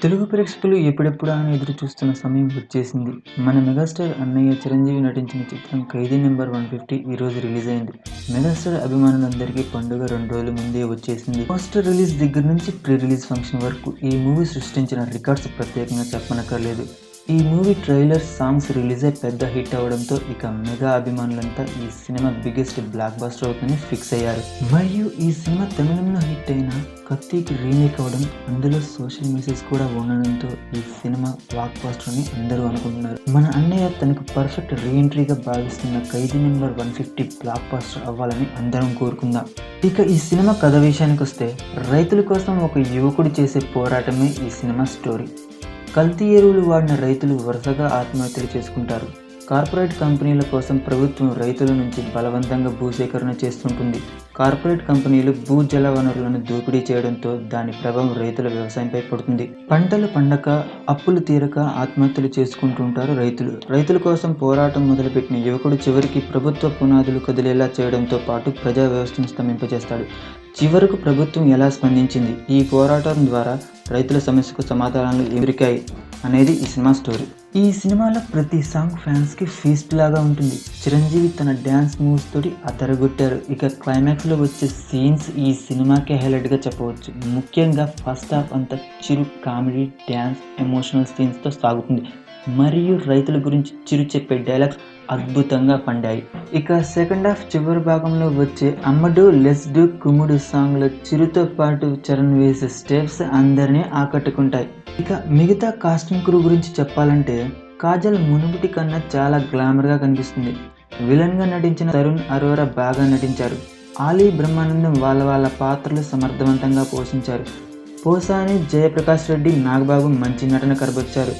తెలుగు ప్రేక్షకులు ఎప్పుడెప్పుడా అని ఎదురు చూస్తున్న సమయం వచ్చేసింది. మన మెగాస్టార్ అన్నయ్య చిరంజీవి నటించిన చిత్రం 'ఖైదీ నంబర్ 150' ఈరోజు రిలీజ్ అయింది. మెగాస్టార్ అభిమానులందరికీ పండుగ 2 రోజుల ముందే వచ్చేసింది. పోస్టర్ రిలీజ్ దగ్గర నుంచి ప్రీ రిలీజ్ ఫంక్షన్ వరకు ఈ మూవీ సృష్టించిన రికార్డ్స్ ప్రత్యేకంగా చెప్పనక్కర్లేదు. ఈ మూవీ ట్రైలర్, సాంగ్స్ రిలీజ్ అయి పెద్ద హిట్ అవడంతో ఇక మెగా అభిమానులంతా ఈ సినిమా బిగ్గెస్ట్ బ్లాక్ బస్టర్ అవుతుందని ఫిక్స్ అయ్యారు. మరియు ఈ సినిమా తమిళంలో హిట్ అయిన 'కత్తి'కి రీమేక్ అవడం, అందులో సోషల్ మెసేజ్ కూడా ఉండడంతో ఈ సినిమా బ్లాక్ బస్టర్ అని అందరూ అనుకుంటున్నారు. మన అన్నయ్య తనకు పర్ఫెక్ట్ రీ ఎంట్రీగా భావిస్తున్న 'ఖైదీ నంబర్ 150' బ్లాక్ బస్టర్ అవ్వాలని అందరం కోరుకుందాం. ఇక ఈ సినిమా కథ విషయానికి వస్తే, రైతుల కోసం ఒక యువకుడు చేసే పోరాటమే ఈ సినిమా స్టోరీ. కల్తీ ఎరువులు వాడిన రైతులు వరుసగా ఆత్మహత్యలు చేసుకుంటారు. కార్పొరేట్ కంపెనీల కోసం ప్రభుత్వం రైతుల నుంచి బలవంతంగా భూసేకరణ చేస్తుంటుంది. కార్పొరేట్ కంపెనీలు భూ జల వనరులను దోపిడీ చేయడంతో దాని ప్రభావం రైతుల వ్యవసాయంపై పడుతుంది. పంటలు పండక, అప్పులు తీరక ఆత్మహత్యలు చేసుకుంటుంటారు రైతులు. రైతుల కోసం పోరాటం మొదలుపెట్టిన యువకుడు చివరికి ప్రభుత్వ పునాదులు కదిలేలా చేయడంతో పాటు ప్రజా వ్యవస్థను స్తంభింపజేస్తాడు. చివరకు ప్రభుత్వం ఎలా స్పందించింది, ఈ పోరాటం ద్వారా రైతుల సమస్యకు సమాధానాలు ఎదురికాయి అనేది ఈ సినిమా స్టోరీ. ఈ సినిమాలో ప్రతి సాంగ్ ఫ్యాన్స్ కి ఫీస్ట్ లాగా ఉంటుంది. చిరంజీవి తన డ్యాన్స్ మూవ్స్ తోటి అదరగొట్టారు. ఇక క్లైమాక్స్ లో వచ్చే సీన్స్ ఈ సినిమాకే హైలైట్ గా చెప్పవచ్చు. ముఖ్యంగా ఫస్ట్ హాఫ్ అంతా చిరు కామెడీ, డ్యాన్స్, ఎమోషనల్ సీన్స్ తో సాగుతుంది. మరియు రైతుల గురించి చిరు చెప్పే డైలాగ్స్ అద్భుతంగా పండాయి. ఇక సెకండ్ హాఫ్ చివరి భాగంలో వచ్చే అమ్మడు లెట్స్ డు కుమ్ముడు సాంగ్ లో చిరుతో పాటు చరణ్ వేసే స్టెప్స్ అందరినీ ఆకట్టుకుంటాయి. ఇక మిగతా కాస్టింగ్ క్రూ గురించి చెప్పాలంటే, కాజల్ మునుపటి కన్నా చాలా గ్లామర్ గా కనిపిస్తుంది. విలన్ గా నటించిన తరుణ్ అరోరా బాగా నటించారు. ఆలీ, బ్రహ్మానందం వాళ్ళ పాత్రలు సమర్థవంతంగా పోషించారు. పోసాని, జయప్రకాష్ రెడ్డి, నాగబాబు మంచి నటన కనబరిచారు.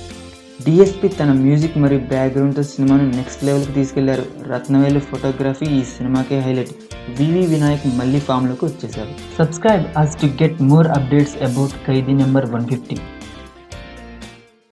డిఎస్పి తన మ్యూజిక్ మరియు బ్యాక్గ్రౌండ్తో సినిమాను నెక్స్ట్ లెవెల్కి తీసుకెళ్లారు. రత్నవేలు ఫోటోగ్రఫీ ఈ సినిమాకే హైలైట్. వివి వినాయక్ మళ్ళీ ఫామ్లోకి వచ్చేశారు. Subscribe us to get more updates about 'Khaidi number 150'.